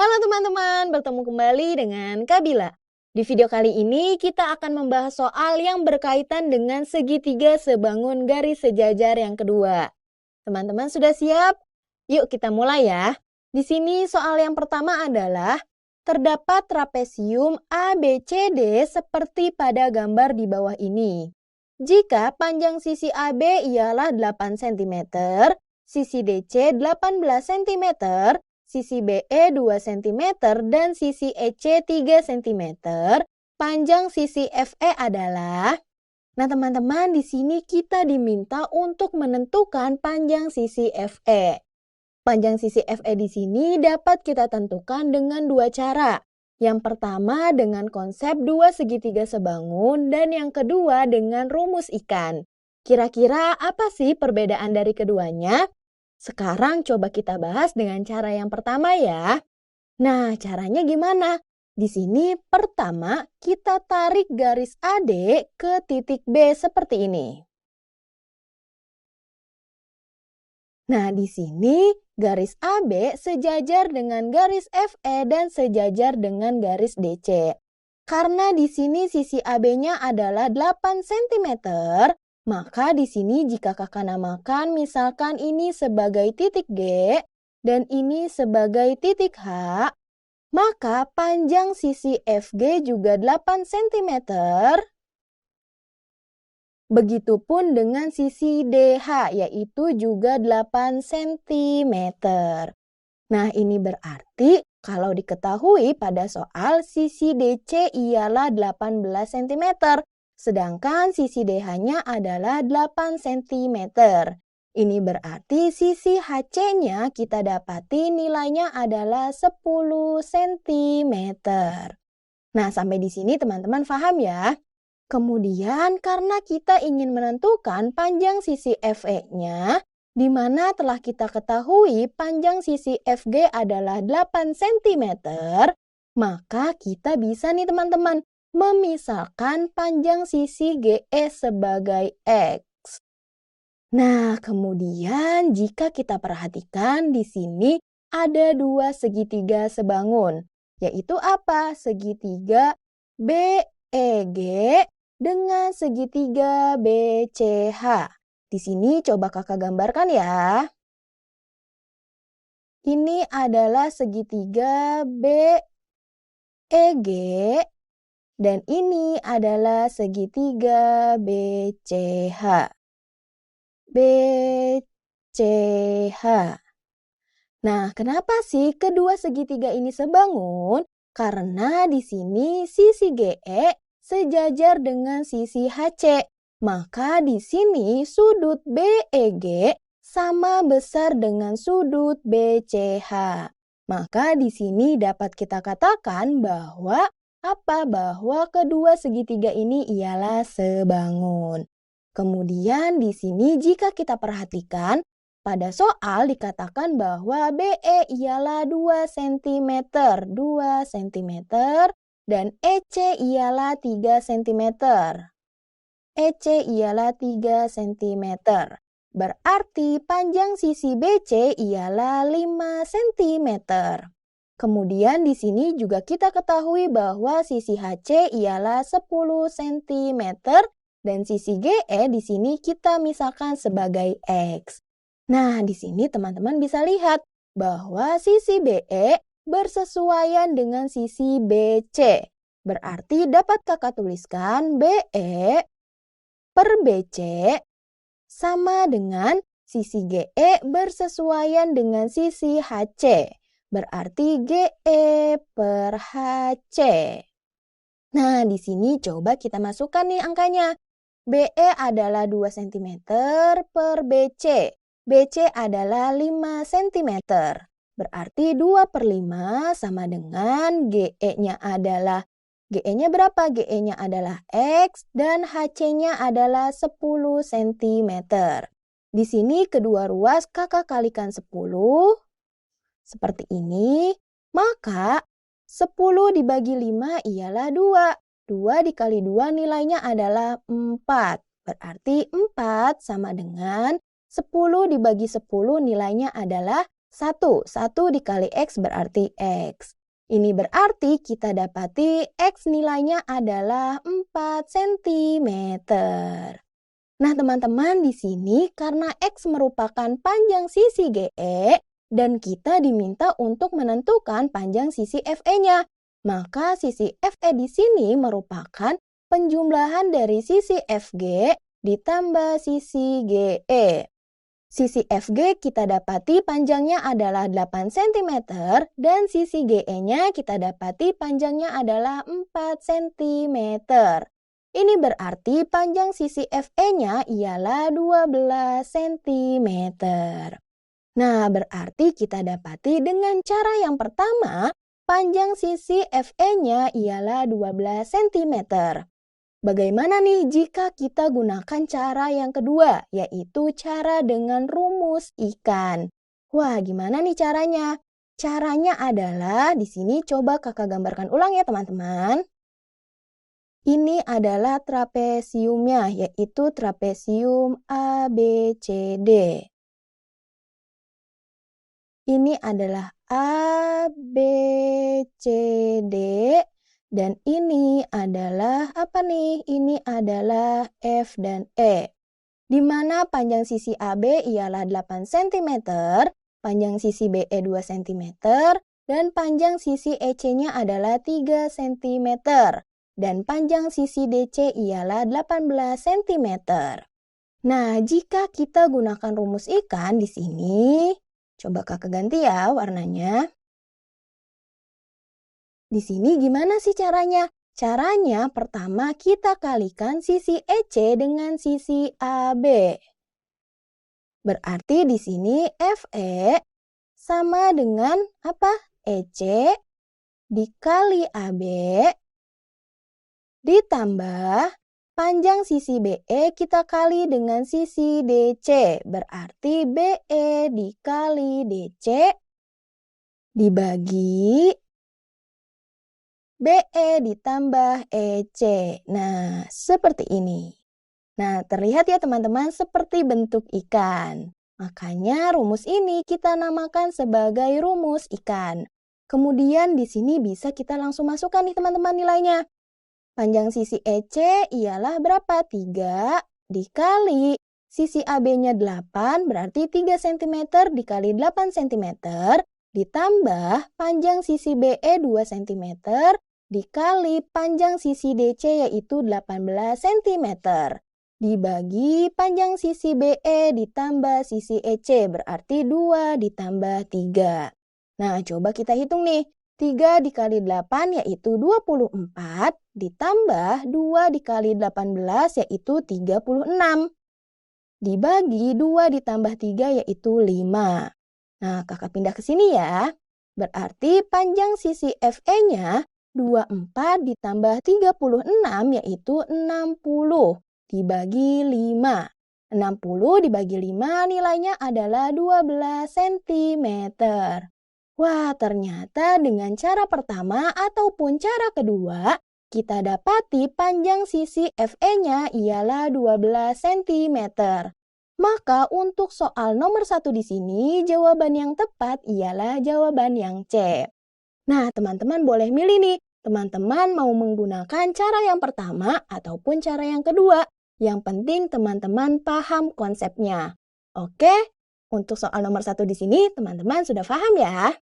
Halo teman-teman, bertemu kembali dengan Kabila. Di video kali ini kita akan membahas soal yang berkaitan dengan segitiga sebangun garis sejajar yang kedua. Teman-teman sudah siap? Yuk kita mulai ya. Di sini soal yang pertama adalah terdapat trapesium ABCD seperti pada gambar di bawah ini. Jika panjang sisi AB ialah 8 cm, sisi DC 18 cm, sisi BE 2 cm, dan sisi EC 3 cm, panjang sisi FE adalah... Nah teman-teman, di sini kita diminta untuk menentukan panjang sisi FE. Panjang sisi FE di sini dapat kita tentukan dengan dua cara. Yang pertama dengan konsep dua segitiga sebangun dan yang kedua dengan rumus ikan. Kira-kira apa sih perbedaan dari keduanya? Sekarang coba kita bahas dengan cara yang pertama ya. Nah, caranya gimana? Di sini pertama kita tarik garis AD ke titik B seperti ini. Nah, di sini garis AB sejajar dengan garis FE dan sejajar dengan garis DC. Karena di sini sisi AB-nya adalah 8 cm, maka di sini jika kakak namakan misalkan ini sebagai titik G dan ini sebagai titik H, maka panjang sisi FG juga 8 cm. Begitupun dengan sisi DH, yaitu juga 8 cm. Nah, ini berarti kalau diketahui pada soal sisi DC ialah 18 cm, sedangkan sisi DH-nya adalah 8 cm. Ini berarti sisi HC-nya kita dapati nilainya adalah 10 cm. Nah, sampai di sini teman-teman paham ya? Kemudian karena kita ingin menentukan panjang sisi FE-nya, di mana telah kita ketahui panjang sisi FG adalah 8 cm, maka kita bisa nih teman-teman memisahkan panjang sisi GE sebagai X. Nah, kemudian jika kita perhatikan di sini ada dua segitiga sebangun, yaitu apa? Segitiga BEG dengan segitiga BCH. Di sini coba kakak gambarkan ya. Ini adalah segitiga BEG dan ini adalah segitiga BCH. BCH. Nah, kenapa sih kedua segitiga ini sebangun? Karena di sini sisi GE sejajar dengan sisi HC. Maka di sini sudut BEG sama besar dengan sudut BCH. Maka di sini dapat kita katakan bahwa bahwa kedua segitiga ini ialah sebangun. Kemudian di sini jika kita perhatikan, pada soal dikatakan bahwa BE ialah 2 cm, dan EC ialah 3 cm. EC ialah 3 cm. Berarti panjang sisi BC ialah 5 cm. Kemudian di sini juga kita ketahui bahwa sisi HC ialah 10 cm dan sisi GE di sini kita misalkan sebagai X. Nah, di sini teman-teman bisa lihat bahwa sisi BE bersesuaian dengan sisi BC. Berarti dapat kakak tuliskan BE per BC sama dengan sisi GE bersesuaian dengan sisi HC. Berarti GE per HC. Nah, di sini coba kita masukkan nih angkanya. BE adalah 2 cm per BC. BC adalah 5 cm. Berarti 2 per 5 sama dengan GE-nya adalah, GE-nya berapa? GE-nya adalah X dan HC-nya adalah 10 cm. Di sini kedua ruas kakak kalikan 10, seperti ini. Maka 10 dibagi 5 ialah 2. 2 dikali 2 nilainya adalah 4. Berarti 4 sama dengan 10 dibagi 10 nilainya adalah 1 dikali X berarti X. Ini berarti kita dapati X nilainya adalah 4 cm. Nah, teman-teman, di sini karena X merupakan panjang sisi GE dan kita diminta untuk menentukan panjang sisi FE-nya. Maka sisi FE di sini merupakan penjumlahan dari sisi FG ditambah sisi GE. Sisi FG kita dapati panjangnya adalah 8 cm dan sisi GE-nya kita dapati panjangnya adalah 4 cm. Ini berarti panjang sisi FE-nya ialah 12 cm. Nah, berarti kita dapati dengan cara yang pertama, panjang sisi FE-nya ialah 12 cm. Bagaimana nih jika kita gunakan cara yang kedua, yaitu cara dengan rumus ikan? Wah, gimana nih caranya? Caranya adalah, di sini coba kakak gambarkan ulang ya teman-teman. Ini adalah trapesiumnya, yaitu trapesium ABCD. Ini adalah ABCD dan ini adalah apa nih? Ini adalah F dan E. Di mana panjang sisi AB ialah 8 cm, panjang sisi BE 2 cm, dan panjang sisi EC-nya adalah 3 cm. Dan panjang sisi DC ialah 18 cm. Nah, jika kita gunakan rumus ikan di sini, coba kakak ganti ya warnanya. Di sini gimana sih caranya? Caranya pertama kita kalikan sisi EC dengan sisi AB. Berarti di sini FE sama dengan apa? EC dikali AB ditambah panjang sisi BE kita kali dengan sisi DC. Berarti BE dikali DC dibagi BE ditambah EC. Nah, seperti ini. Nah, terlihat ya teman-teman seperti bentuk ikan. Makanya rumus ini kita namakan sebagai rumus ikan. Kemudian di sini bisa kita langsung masukkan nih teman-teman nilainya. Panjang sisi EC ialah berapa? 3 dikali sisi AB-nya 8 berarti 3 cm dikali 8 cm ditambah panjang sisi BE 2 cm dikali panjang sisi DC yaitu 18 cm dibagi panjang sisi BE ditambah sisi EC berarti 2 ditambah 3. Nah, coba kita hitung nih. 3 dikali 8 yaitu 24 ditambah 2 dikali 18 yaitu 36. Dibagi 2 ditambah 3 yaitu 5. Nah, kakak pindah ke sini ya. Berarti panjang sisi FE-nya 24 ditambah 36 yaitu 60 dibagi 5. 60 dibagi 5 nilainya adalah 12 cm. Wah, ternyata dengan cara pertama ataupun cara kedua, kita dapati panjang sisi FE-nya ialah 12 cm. Maka untuk soal nomor 1 di sini, jawaban yang tepat ialah jawaban yang C. Nah, teman-teman boleh milih nih. Teman-teman mau menggunakan cara yang pertama ataupun cara yang kedua. Yang penting teman-teman paham konsepnya. Oke, untuk soal nomor 1 di sini, teman-teman sudah paham ya?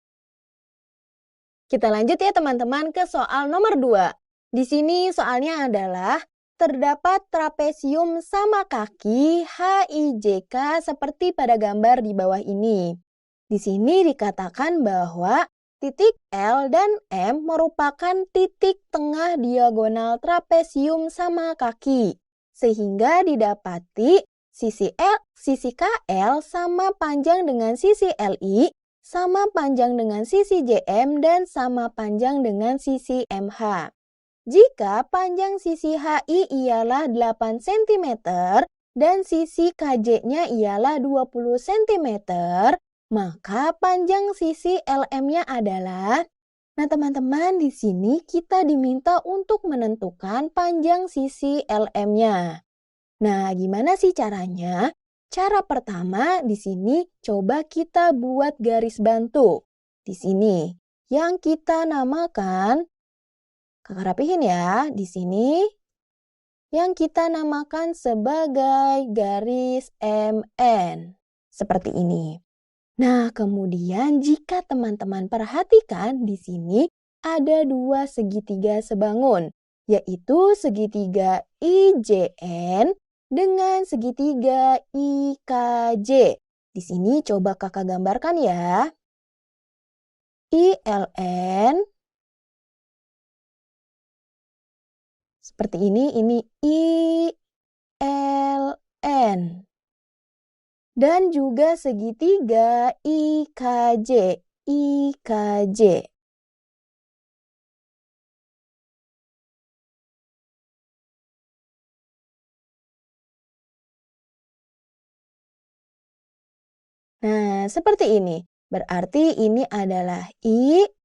Kita lanjut ya teman-teman ke soal nomor 2. Di sini soalnya adalah terdapat trapesium sama kaki HIJK seperti pada gambar di bawah ini. Di sini dikatakan bahwa titik L dan M merupakan titik tengah diagonal trapesium sama kaki. Sehingga didapati sisi KL sama panjang dengan sisi LI, sama panjang dengan sisi JM dan sama panjang dengan sisi MH. Jika panjang sisi HI ialah 8 cm dan sisi KJ-nya ialah 20 cm, maka panjang sisi LM-nya adalah. Nah, teman-teman, di sini kita diminta untuk menentukan panjang sisi LM-nya. Nah, gimana sih caranya? Cara pertama di sini coba kita buat garis bantu. Di sini yang kita namakan, Kakak rapihin ya, di sini yang kita namakan sebagai garis MN. Seperti ini. Nah, kemudian jika teman-teman perhatikan di sini ada dua segitiga sebangun, yaitu segitiga IJN dengan segitiga IKJ. Di sini coba kakak gambarkan ya. ILN seperti ini ILN. Dan juga segitiga IKJ, IKJ. Nah, seperti ini. Berarti ini adalah IKJ.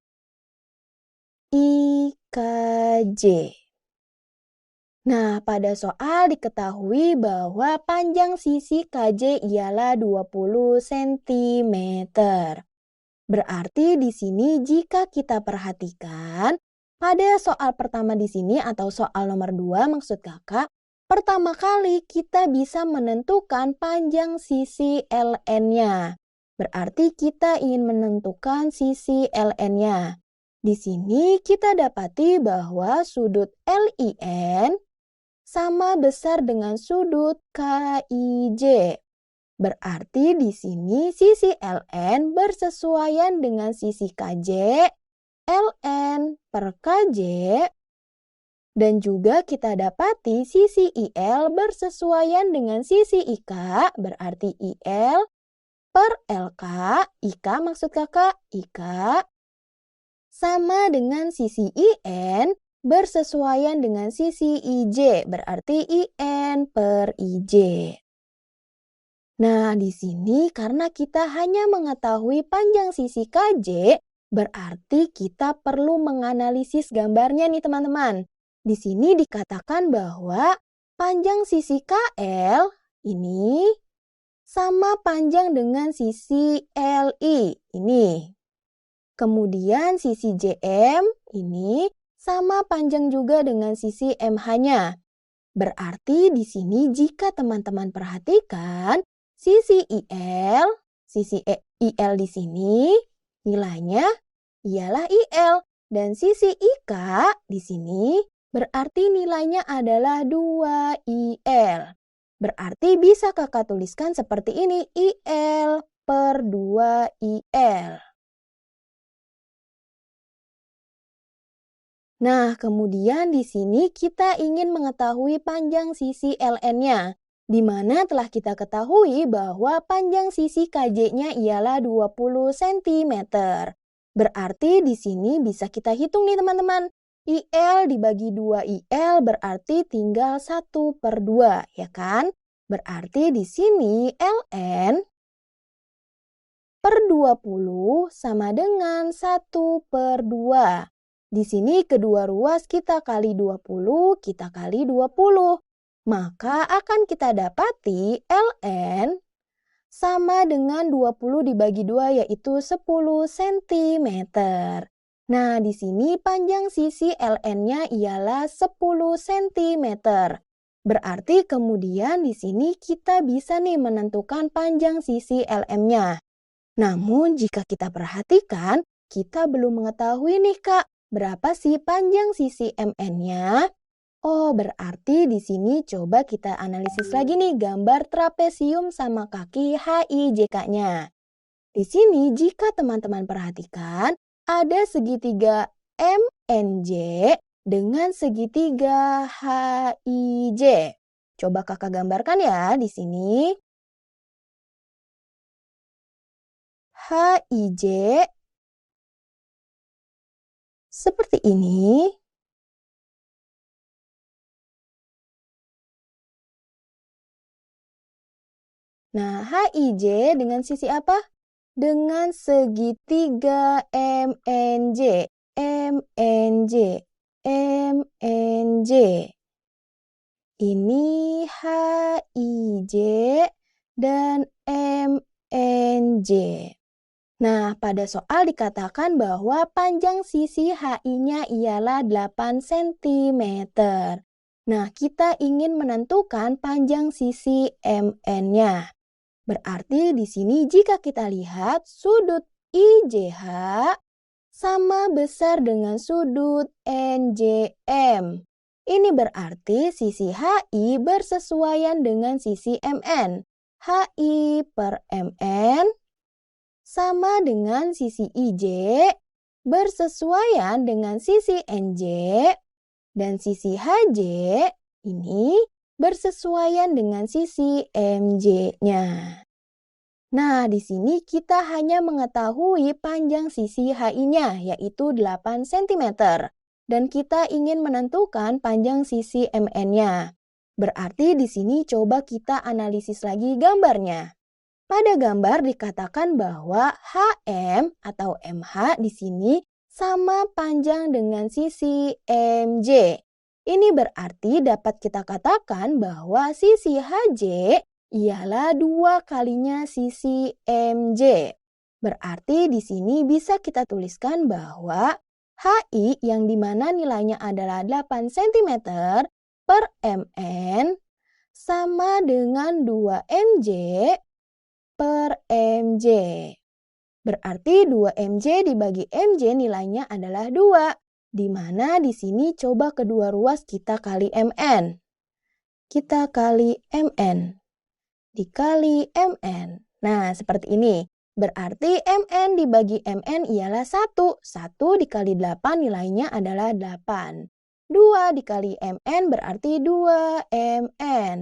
Nah, pada soal diketahui bahwa panjang sisi KJ ialah 20 cm. Berarti di sini jika kita perhatikan, pada soal pertama di sini atau soal nomor 2 maksud kakak, pertama kali kita bisa menentukan panjang sisi LN-nya. Berarti kita ingin menentukan sisi LN-nya. Di sini kita dapati bahwa sudut LIN sama besar dengan sudut KIJ. Berarti di sini sisi LN bersesuaian dengan sisi KJ, LN per KJ, dan juga kita dapati sisi IL bersesuaian dengan sisi IK, berarti IL per LK, IK maksud kakak, IK, sama dengan sisi IN bersesuaian dengan sisi IJ, berarti IN per IJ. Nah, di sini karena kita hanya mengetahui panjang sisi KJ, berarti kita perlu menganalisis gambarnya nih teman-teman. Di sini dikatakan bahwa panjang sisi KL ini sama panjang dengan sisi LI ini. Kemudian sisi JM ini sama panjang juga dengan sisi MH-nya. Berarti di sini jika teman-teman perhatikan, sisi IL di sini nilainya ialah IL. Dan sisi IK di sini berarti nilainya adalah 2IL. Berarti bisa kakak tuliskan seperti ini, IL per 2IL. Nah, kemudian di sini kita ingin mengetahui panjang sisi LN-nya, di mana telah kita ketahui bahwa panjang sisi KJ-nya ialah 20 cm. Berarti di sini bisa kita hitung nih teman-teman. IL dibagi 2 IL berarti tinggal 1 per 2, ya kan? Berarti di sini LN per 20 sama dengan 1 per 2. Di sini kedua ruas kita kali 20, kita kali 20. Maka akan kita dapati LN sama dengan 20 dibagi 2 yaitu 10 cm. Nah, di sini panjang sisi LN-nya ialah 10 cm. Berarti kemudian di sini kita bisa nih menentukan panjang sisi LM-nya. Namun jika kita perhatikan, kita belum mengetahui nih Kak, berapa sih panjang sisi MN-nya? Oh, berarti di sini coba kita analisis lagi nih gambar trapesium sama kaki HIJK-nya. Di sini jika teman-teman perhatikan, ada segitiga MNJ dengan segitiga HIJ. Coba kakak gambarkan ya di sini. HIJ seperti ini. Nah, HIJ dengan sisi apa? Dengan segitiga MNJ. MNJ. MNJ. Ini HIJ dan MNJ. Nah, pada soal dikatakan bahwa panjang sisi HI-nya ialah 8 cm. Nah, kita ingin menentukan panjang sisi MN-nya. Berarti di sini jika kita lihat sudut IJH sama besar dengan sudut NJM. Ini berarti sisi HI bersesuaian dengan sisi MN. HI per MN sama dengan sisi IJ bersesuaian dengan sisi NJ dan sisi HJ ini bersesuaian dengan sisi MJ-nya. Nah, di sini kita hanya mengetahui panjang sisi HI-nya yaitu 8 cm dan kita ingin menentukan panjang sisi MN-nya. Berarti di sini coba kita analisis lagi gambarnya. Pada gambar dikatakan bahwa HM atau MH di sini sama panjang dengan sisi MJ. Ini berarti dapat kita katakan bahwa sisi HJ ialah 2 kalinya sisi MJ. Berarti di sini bisa kita tuliskan bahwa HI yang dimana nilainya adalah 8 cm per MN sama dengan 2 MJ per MJ. Berarti 2 MJ dibagi MJ nilainya adalah 2. Di mana di sini coba kedua ruas kita kali MN. Kita kali MN. Dikali MN. Nah, seperti ini. Berarti MN dibagi MN ialah 1. 1 dikali 8 nilainya adalah 8. 2 dikali MN berarti 2 MN.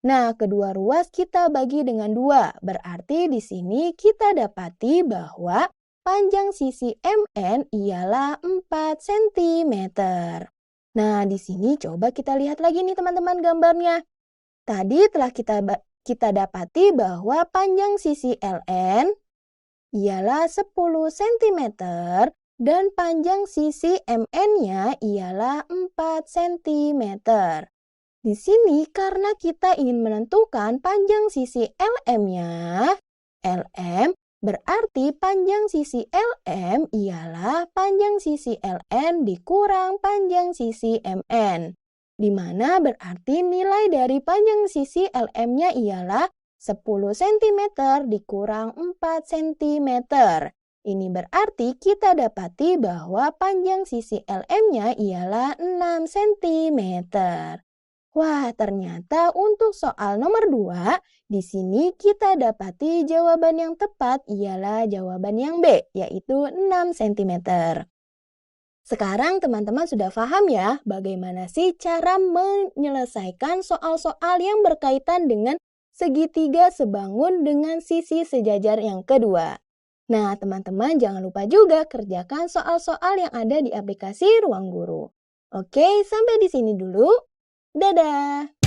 Nah, kedua ruas kita bagi dengan 2. Berarti di sini kita dapati bahwa panjang sisi MN ialah 4 cm. Nah, di sini coba kita lihat lagi nih teman-teman gambarnya. Tadi telah kita dapati bahwa panjang sisi LN ialah 10 cm dan panjang sisi MN-nya ialah 4 cm. Di sini karena kita ingin menentukan panjang sisi LM-nya, LM berarti panjang sisi LM ialah panjang sisi LN dikurang panjang sisi MN. Di mana berarti nilai dari panjang sisi LM-nya ialah 10 cm dikurang 4 cm. Ini berarti kita dapati bahwa panjang sisi LM-nya ialah 6 cm. Wah, ternyata untuk soal nomor 2, di sini kita dapati jawaban yang tepat ialah jawaban yang B, yaitu 6 cm. Sekarang teman-teman sudah paham ya bagaimana sih cara menyelesaikan soal-soal yang berkaitan dengan segitiga sebangun dengan sisi sejajar yang kedua. Nah, teman-teman jangan lupa juga kerjakan soal-soal yang ada di aplikasi Ruang Guru. Oke, sampai di sini dulu. Dadah!